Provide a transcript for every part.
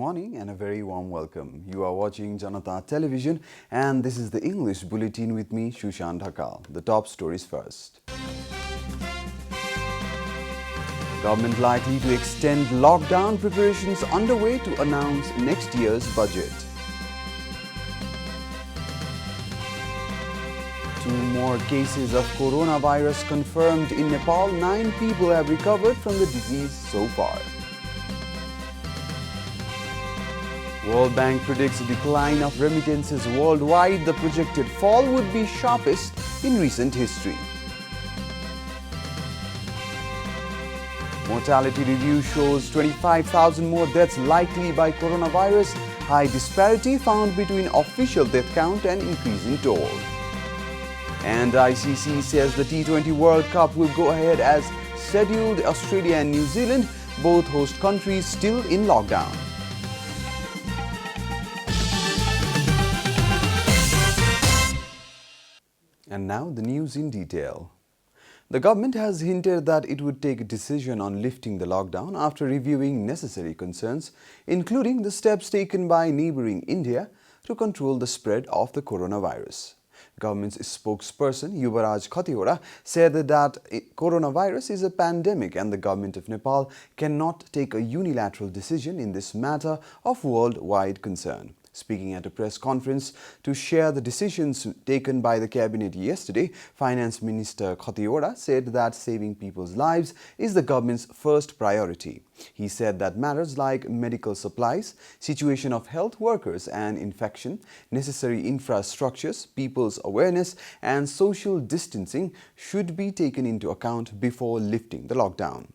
morning and a very warm welcome. You are watching Janata Television and this is the English Bulletin with me, Shushan Dhakal. The top stories first. Government likely to extend lockdown, preparations underway to announce next year's budget. 2 more cases of coronavirus confirmed in Nepal. 9 people have recovered from the disease so far. World Bank predicts a decline of remittances worldwide. The projected fall would be sharpest in recent history. Mortality review shows 25,000 more deaths likely by coronavirus. High disparity found between official death count and increasing toll. And ICC says the T20 World Cup will go ahead as scheduled. Australia and New Zealand, both host countries, still in lockdown. And now the news in detail. The government has hinted that it would take a decision on lifting the lockdown after reviewing necessary concerns, including the steps taken by neighboring India to control the spread of the coronavirus. Government's spokesperson Yuvaraj Khatiwada said that coronavirus is a pandemic and the government of Nepal cannot take a unilateral decision in this matter of worldwide concern. Speaking at a press conference to share the decisions taken by the cabinet yesterday, Finance Minister Khatiwada said that saving people's lives is the government's first priority. He said that matters like medical supplies, situation of health workers and infection, necessary infrastructures, people's awareness and social distancing should be taken into account before lifting the lockdown.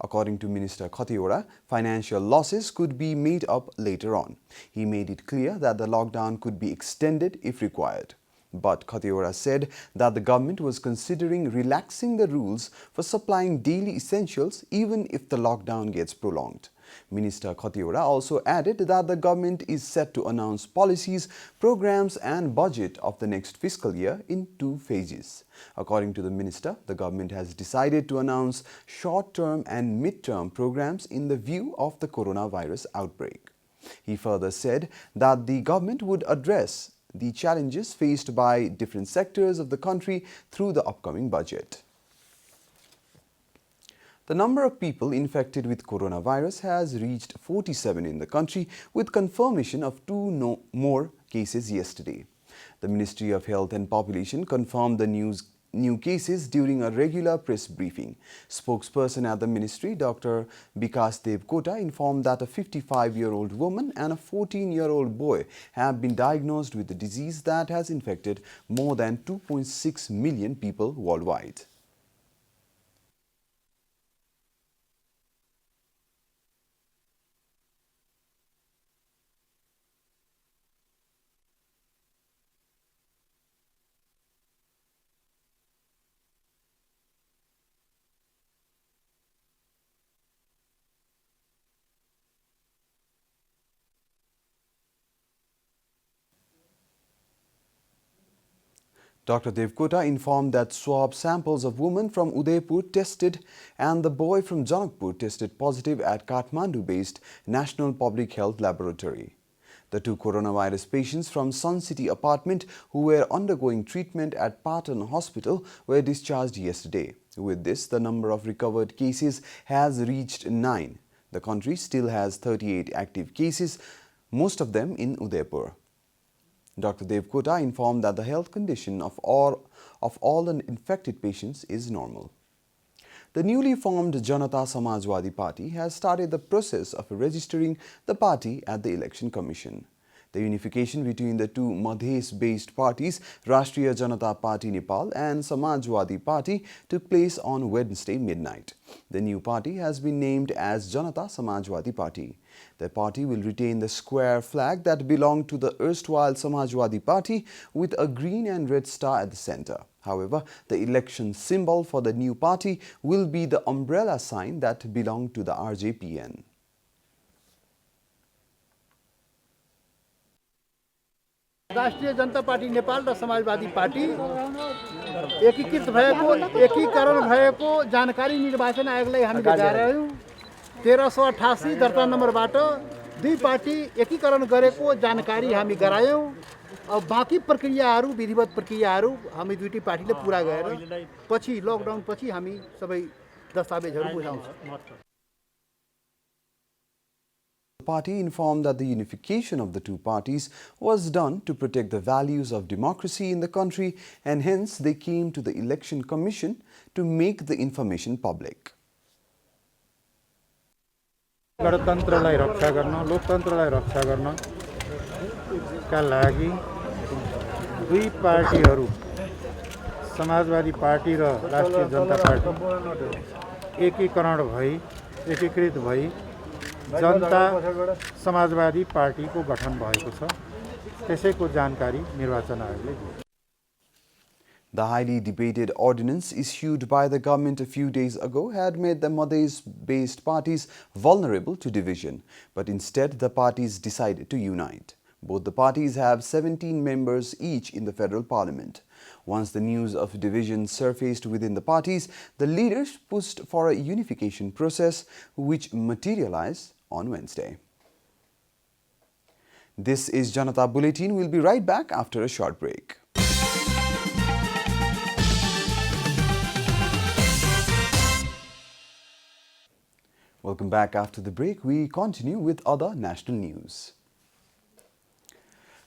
According to Minister Khatiwada, financial losses could be made up later on. He made it clear that the lockdown could be extended if required. But Khatiwada said that the government was considering relaxing the rules for supplying daily essentials even if the lockdown gets prolonged. Minister Khatiwada also added that the government is set to announce policies, programs and budget of the next fiscal year in 2 phases. According to the minister, the government has decided to announce short-term and mid-term programs in the view of the coronavirus outbreak. He further said that the government would address the challenges faced by different sectors of the country through the upcoming budget. The number of people infected with coronavirus has reached 47 in the country, with confirmation of 2 more cases yesterday. The Ministry of Health and Population confirmed the new cases during a regular press briefing. Spokesperson at the ministry, Dr. Vikas Devkota, informed that a 55-year-old woman and a 14-year-old boy have been diagnosed with the disease that has infected more than 2.6 million people worldwide. Dr. Devkota informed that swab samples of women from Udaipur tested and the boy from Janakpur tested positive at Kathmandu-based National Public Health Laboratory. The 2 coronavirus patients from Sun City apartment who were undergoing treatment at Patan Hospital were discharged yesterday. With this, the number of recovered cases has reached 9. The country still has 38 active cases, most of them in Udaipur. Dr. Devkota informed that the health condition of all the infected patients is normal. The newly formed Janata Samajwadi Party has started the process of registering the party at the Election Commission. The unification between the 2 Madhes-based parties, Rashtriya Janata Party Nepal and Samajwadi Party, took place on Wednesday midnight. The new party has been named as Janata Samajwadi Party. The party will retain the square flag that belonged to the erstwhile Samajwadi Party with a green and red star at the center. However, the election symbol for the new party will be the umbrella sign that belonged to the RJPN. राष्ट्रिय जनता party Nepal र Samajwadi party एकीकृत भएको एकीकरण भएको जानकारी निर्वाचन आयोगलाई हामी बुझाएर 1388 दर्ता नम्बरबाट दुई पार्टी एकीकरण गरेको जानकारी हामी गरायौँ। अब बाँकी प्रक्रियाहरू विधिवत प्रक्रियाहरू हामी दुईटी पार्टीले पुरा गरेर पछि लकडाउन पछि हामी सबै दस्तावेजहरू बुझाउँछौँ। The party informed that the unification of the two parties was done to protect the values of democracy in the country, and hence they came to the Election Commission to make the information public. गणतन्त्रलाई रक्षा गर्न, लोकतन्त्रलाई रक्षा गर्न का लागि दुई पार्टीहरू Samajwadi party र राष्ट्रिय जनता party एकीकृत भई जनता समाजवादी पार्टीको गठन भएको छ। त्यसैको जानकारी निर्वाचन आयोगले दियो। The highly debated ordinance issued by the government a few days ago had made the Madhya-based parties vulnerable to division, but instead the parties decided to unite. Both the parties have 17 members each in the federal parliament. Once the news of division surfaced within the parties, the leaders pushed for a unification process which materialized on Wednesday. This is Janata Bulletin. We'll be right back after a short break. Welcome back after the break. We continue with other national news.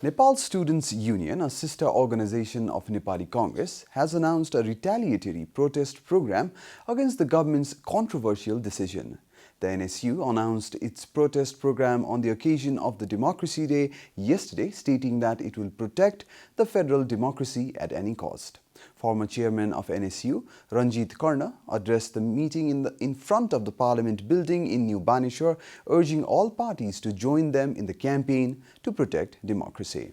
Nepal Students' Union, a sister organization of Nepali Congress, has announced a retaliatory protest program against the government's controversial decision. The NSU announced its protest program on the occasion of the Democracy Day yesterday, stating that it will protect the federal democracy at any cost. Former chairman of NSU, Ranjit Karna, addressed the meeting in front of the Parliament building in New Baneshwar, urging all parties to join them in the campaign to protect democracy.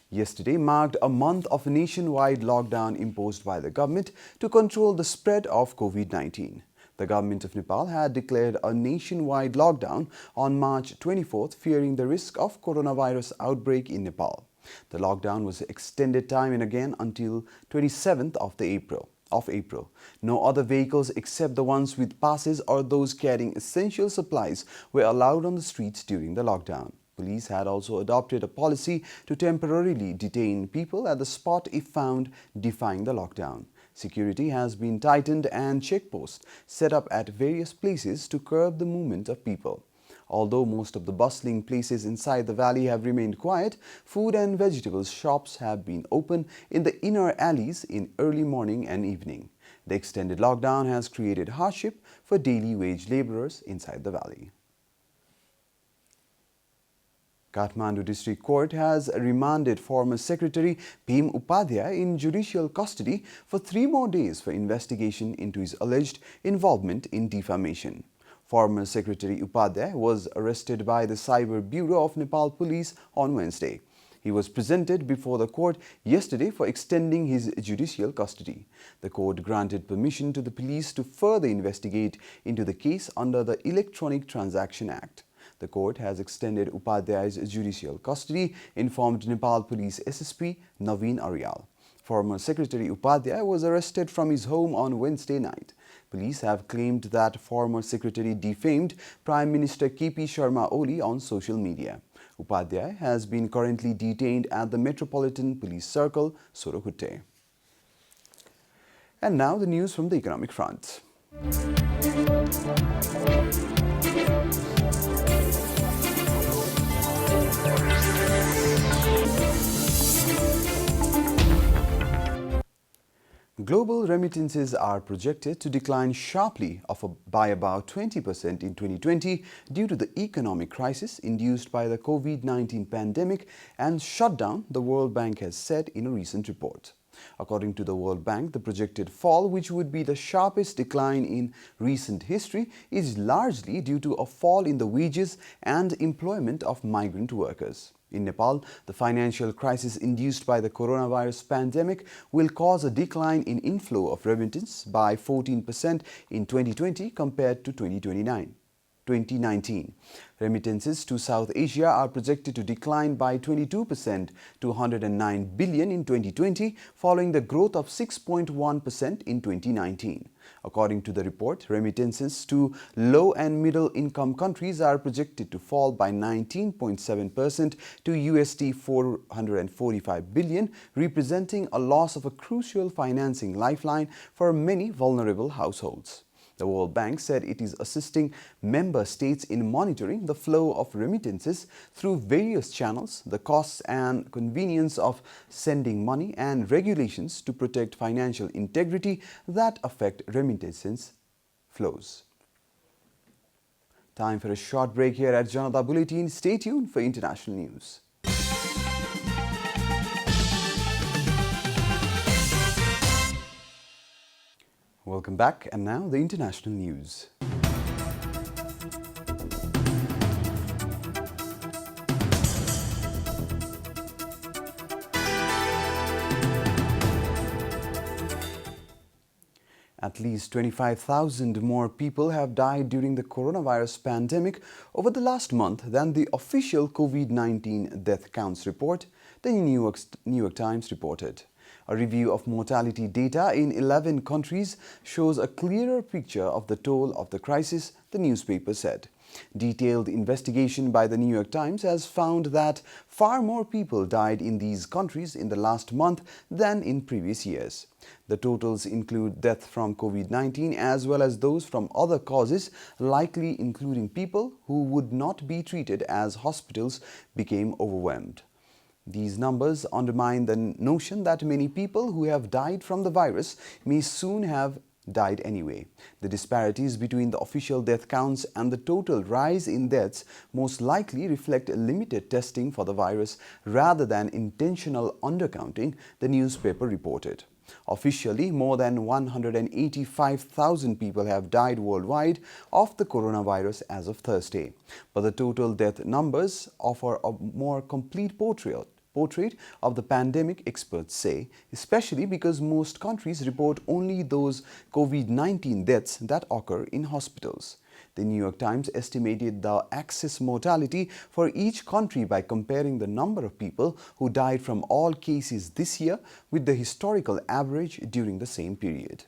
Yesterday marked a month of nationwide lockdown imposed by the government to control the spread of COVID-19. The government of Nepal had declared a nationwide lockdown on March 24th, fearing the risk of coronavirus outbreak in Nepal. The lockdown was extended time and again until 27th of April. No other vehicles except the ones with passes or those carrying essential supplies were allowed on the streets during the lockdown. Police had also adopted a policy to temporarily detain people at the spot if found defying the lockdown. Security has been tightened and checkposts set up at various places to curb the movement of people. Although most of the bustling places inside the valley have remained quiet, food and vegetables shops have been open in the inner alleys in early morning and evening. The extended lockdown has created hardship for daily wage laborers inside the valley. Kathmandu District Court has remanded former Secretary Bhim Upadhyay in judicial custody for 3 more days for investigation into his alleged involvement in defamation. Former Secretary Upadhyay was arrested by the Cyber Bureau of Nepal Police on Wednesday. He was presented before the court yesterday for extending his judicial custody. The court granted permission to the police to further investigate into the case under the Electronic Transaction Act. The court has extended Upadhyay's judicial custody, informed Nepal Police SSP Naveen Aryal. Former Secretary Upadhyay was arrested from his home on Wednesday night. Police have claimed that former secretary defamed Prime Minister KP Sharma Oli on social media. Upadhyay has been currently detained at the Metropolitan Police Circle, Sorokutte. And now the news from the economic front. Global remittances are projected to decline sharply by about 20% in 2020 due to the economic crisis induced by the COVID-19 pandemic and shutdown, the World Bank has said in a recent report. According to the World Bank, the projected fall, which would be the sharpest decline in recent history, is largely due to a fall in the wages and employment of migrant workers. In Nepal, the financial crisis induced by the coronavirus pandemic will cause a decline in inflow of remittance by 14% in 2020 compared to 2019. 2019. Remittances to South Asia are projected to decline by 22% to 109 billion in 2020, following the growth of 6.1% in 2019. According to the report, remittances to low and middle income countries are projected to fall by 19.7% to USD 445 billion, representing a loss of a crucial financing lifeline for many vulnerable households. The World Bank said it is assisting member states in monitoring the flow of remittances through various channels, the costs and convenience of sending money, and regulations to protect financial integrity that affect remittances flows. Time for a short break here at Janata Bulletin. Stay tuned for international news. Welcome back, and now the international news. At least 25,000 more people have died during the coronavirus pandemic over the last month than the official COVID-19 death counts report, the New York Times reported. A review of mortality data in 11 countries shows a clearer picture of the toll of the crisis, the newspaper said. Detailed investigation by the New York Times has found that far more people died in these countries in the last month than in previous years. The totals include deaths from COVID-19 as well as those from other causes, likely including people who would not be treated as hospitals became overwhelmed. These numbers undermine the notion that many people who have died from the virus may soon have died anyway. The disparities between the official death counts and the total rise in deaths most likely reflect limited testing for the virus rather than intentional undercounting, the newspaper reported. Officially, more than 185,000 people have died worldwide of the coronavirus as of Thursday. But the total death numbers offer a more complete portrait of the pandemic, experts say, especially because most countries report only those COVID-19 deaths that occur in hospitals. The New York Times estimated the excess mortality for each country by comparing the number of people who died from all cases this year with the historical average during the same period.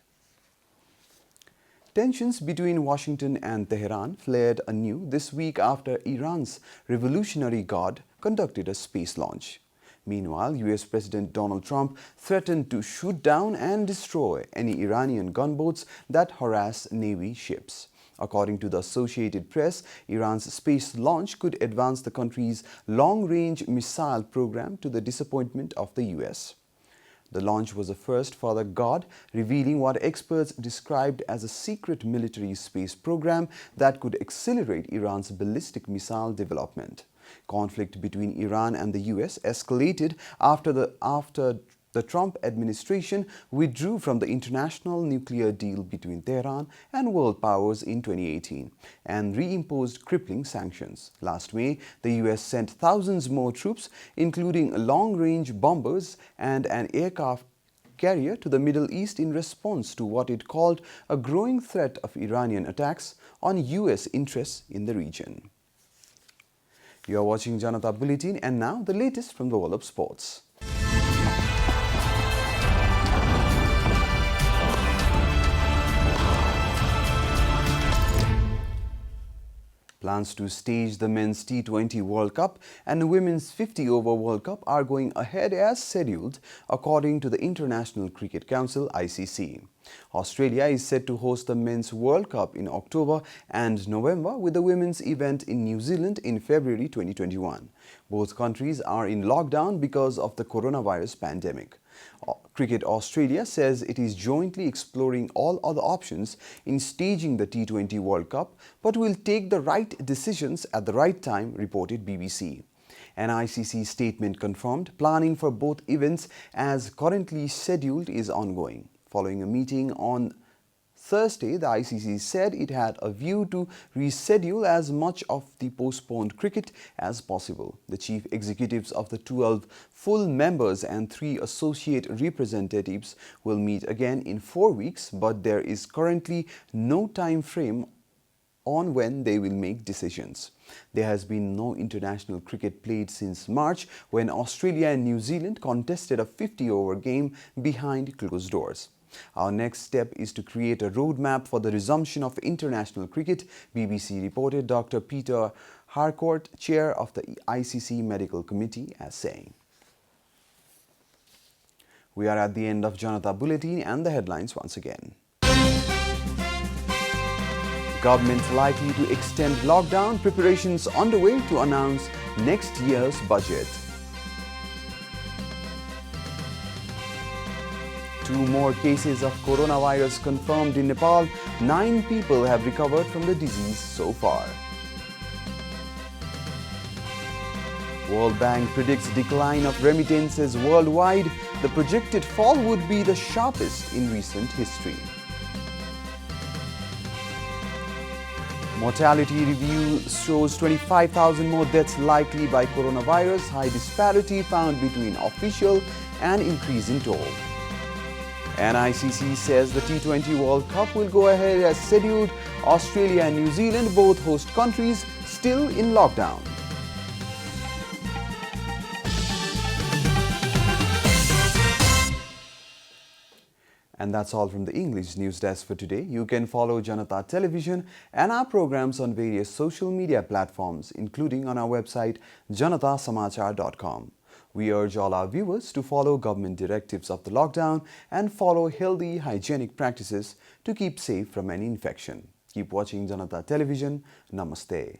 Tensions between Washington and Tehran flared anew this week after Iran's Revolutionary Guard conducted a space launch. Meanwhile, US President Donald Trump threatened to shoot down and destroy any Iranian gunboats that harass Navy ships. According to the Associated Press, Iran's space launch could advance the country's long-range missile program to the disappointment of the US. The launch was a first for the Guard, revealing what experts described as a secret military space program that could accelerate Iran's ballistic missile development. Conflict between Iran and the US escalated after the Trump administration withdrew from the international nuclear deal between Tehran and world powers in 2018 and reimposed crippling sanctions. Last May, the US sent thousands more troops, including long-range bombers and an aircraft carrier, to the Middle East in response to what it called a growing threat of Iranian attacks on US interests in the region. You are watching Janata Bulletin, and now the latest from the world of sports. Plans to stage the men's T20 World Cup and women's 50-over World Cup are going ahead as scheduled, according to the International Cricket Council (ICC). Australia is set to host the Men's World Cup in October and November, with the women's event in New Zealand in February 2021. Both countries are in lockdown because of the coronavirus pandemic. Cricket Australia says it is jointly exploring all other options in staging the T20 World Cup, but will take the right decisions at the right time, reported BBC. An ICC statement confirmed planning for both events as currently scheduled is ongoing. Following a meeting on Thursday, the ICC said it had a view to reschedule as much of the postponed cricket as possible. The chief executives of the 12 full members and 3 associate representatives will meet again in 4 weeks, but there is currently no time frame on when they will make decisions. There has been no international cricket played since March, when Australia and New Zealand contested a 50-over game behind closed doors. Our next step is to create a roadmap for the resumption of international cricket, BBC reported Dr. Peter Harcourt, chair of the ICC Medical Committee, as saying. We are at the end of Janata Bulletin, and the headlines once again. Government likely to extend lockdown, preparations underway to announce next year's budget. 2 more cases of coronavirus confirmed in Nepal. 9 people have recovered from the disease so far. World Bank predicts decline of remittances worldwide. The projected fall would be the sharpest in recent history. Mortality review shows 25,000 more deaths likely by coronavirus. High disparity found between official and increase in toll. And ICC says the T20 World Cup will go ahead as scheduled. Australia and New Zealand, both host countries, still in lockdown. And that's all from the English News Desk for today. You can follow Janata Television and our programs on various social media platforms, including on our website janatasamachar.com. We urge all our viewers to follow government directives of the lockdown and follow healthy, hygienic practices to keep safe from any infection. Keep watching Janata Television. Namaste.